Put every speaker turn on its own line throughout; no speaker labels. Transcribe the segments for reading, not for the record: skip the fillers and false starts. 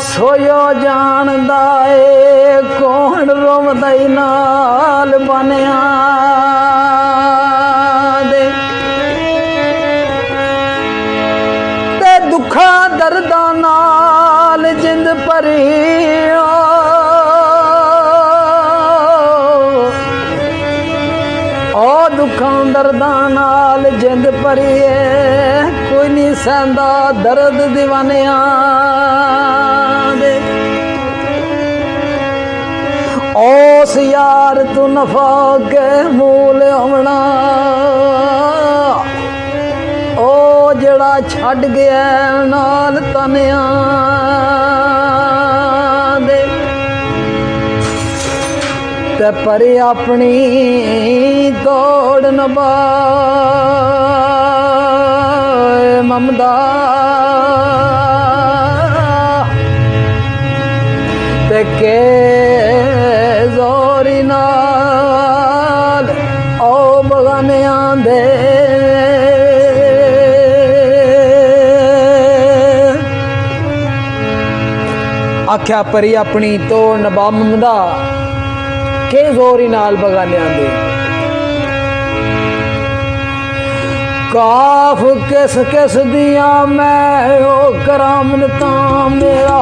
सोयो जानदा ए कौन रोवदा नाल बनिया दे ते दुखा दर्दा नाल जिंद भरी ओ दुखा दर्दा नाल जिंद भरी कोई नहीं सहंदा दर्द दीवानिया ओस यार तू नफा के मूल आना ओ जड़ा छड़ गया नाल तनिया दे ते पर अपनी दौड़ नबा ममदा ते के जोरी नाल ओ बगाने आंदे आख्या परी अपनी तो नबा ममदा के जोरी नाल बगाने आंदे काफ किस किस दिया मैं ओ करामता मेरा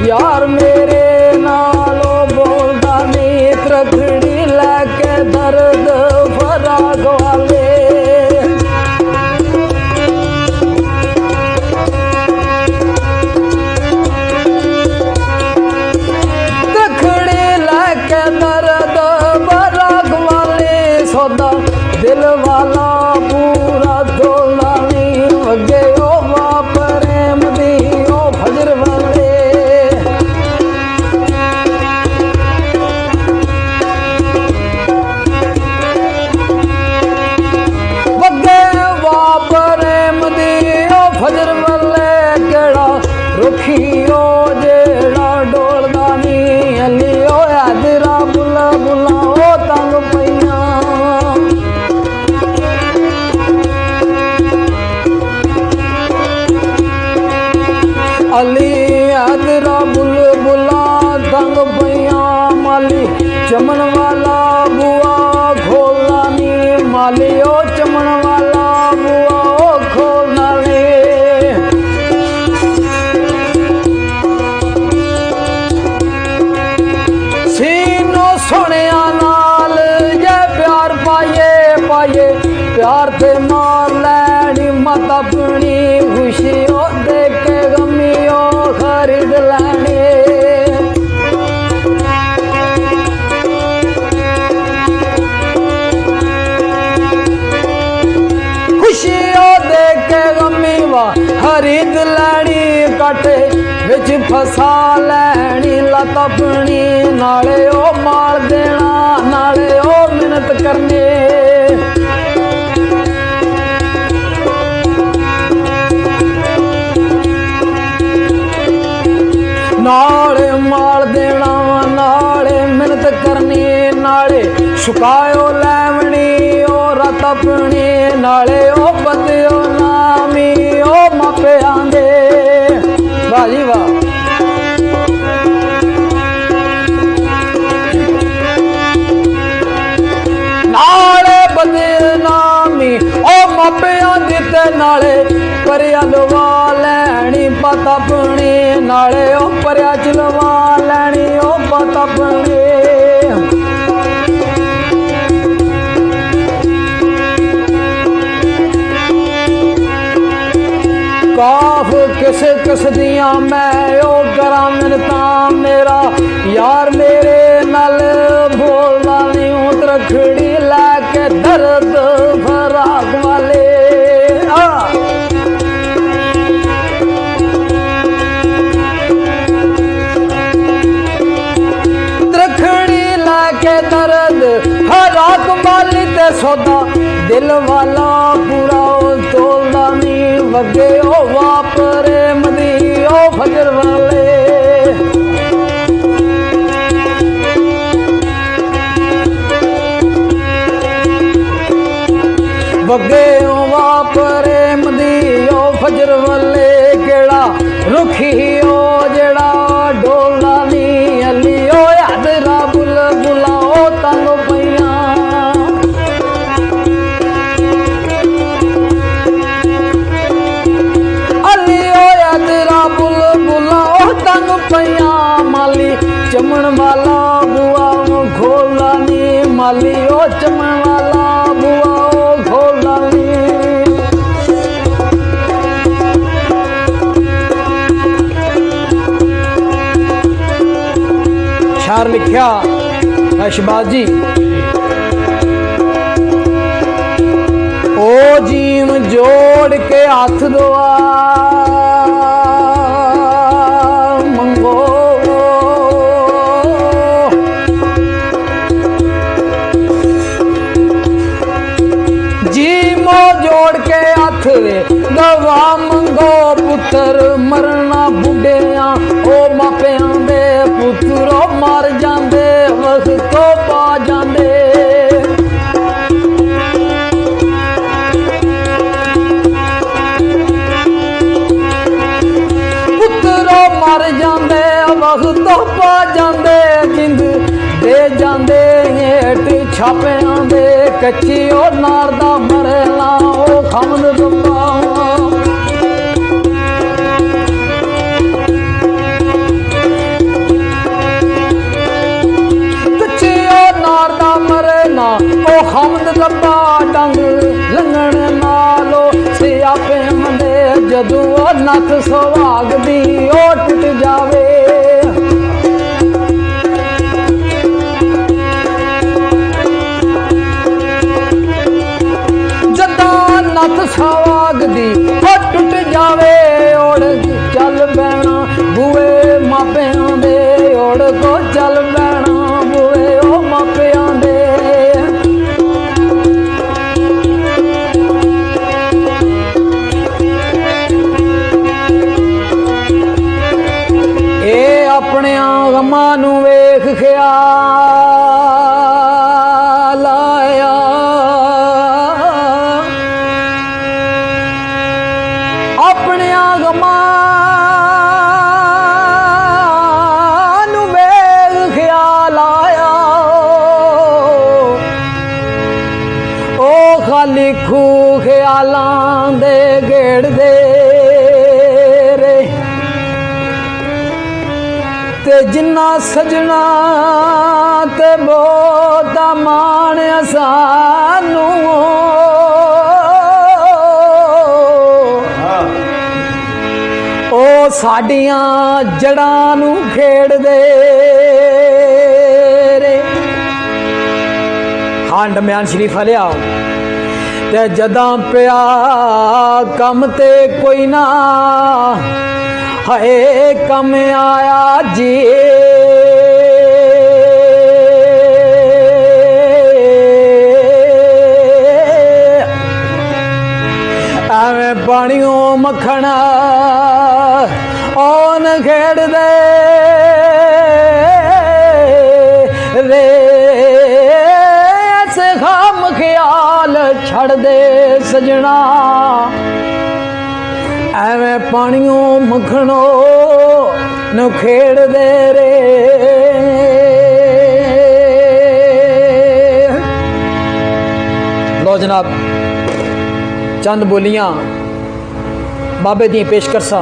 यार मेरे नालो बोलदा नी त्रखड़ी लैके दर्द फराग वाले त्रखड़ी लैके दर्द फराग वाले सौदा दिल वाला पूरा धोला नी वगे ओ बाप प्रेम दी ओ फजर वाले फजर वाले केड़ा रुखियो जेड़ा डोलदा नी अली ओ यादरा बुला बुला ओ तंग पईया अली यादरा बुल बुला तंग पईया माली चमन वाला बुआ खोला नी माली ओ चमन वाला बुआ ओ खोला नी प्यार ते मार लैनी मत अपनी खुशी ओ देख के गमी ओ खरीद लैनी खुशी ओ देख के गमी वा खरीद लैनी काटे विच फसा लैनी लत अपनी नाले ओ मार देना नाले ओ मिन्नत करनी नाले मार देना नाले मिन्नत करनी नाले शुकायो लैवनी ओ रत अपनी नाले ओ बदयो नामी ओ मापे आंदे वाह जी वाह नाले बदनामी ओ मापे आंदी ते नाले परिया लवा लैनी पत अपनी नाले ओ परिया चलवा लैनी ओ पत अपनी काफ किस किस दिया मैं ओ करा मिन्नता मेरा यार मेरे नाल बोलदा नी त्रखड़ी लैके दर्द फराग वाले दर्द हराक वाली ते सौदा दिल वाला पूरा तोलदा नी वगे ओ वाप दुखियो जड़ा डोला नी अलियो यादरा बुलबुला ओ तंग पईया अलियो यादरा बुलबुला ओ तंग पईया माली चमन वाला बुआ घोला नी माली ओ चमन वाला बुआ घोला नी शार लिखा शहबाज जी ओ जीम जोड़ के हाथ दुआ मंगो जीमो जोड़ के हाथ दवा मंगो पुत्र मरना बुढ़िया ओ मापिया दे पुत्रो मर जांदे वक्तो पा जांदे पुत्रो मर जांदे वक्तो पा जांदे जिंद दे जांदे हेठ छापियां दे कच्ची ओ नार दा मरना ओ खमन दब्बा ओ खमद दब्बा डंग लंघण नालो सियापे मंदे जदू नथ सुहाग दी ओ टुट जावे जदा नथ सुहाग दी ओ टुट जावे ओड़ चल बैणा बुए मापियां दे ओड़ को चल बैणा बुए ओ मापियां दे अपने गमां नू वेख ख्याल आया अपने गमां नू वेख ख्याल आया ओ खाली खू ख्यालां दे गेड़ दे जिन्ना सजना ते बहुता मान सानू ओ साडियां जड़ां नू खेड़ दे रे खंड म्यान शरीफा लिया ते जदां पिया कम ते कोई ना हाय कम आया जी एवें पानियों मक्खन ओन खेड़ दे रे ऐसे खाम ख्याल छड़ दे सजना एवें पानियों मखणो न खेड़ दे रे लो जनाब चंद बोलियां बाबे दी पेश करसा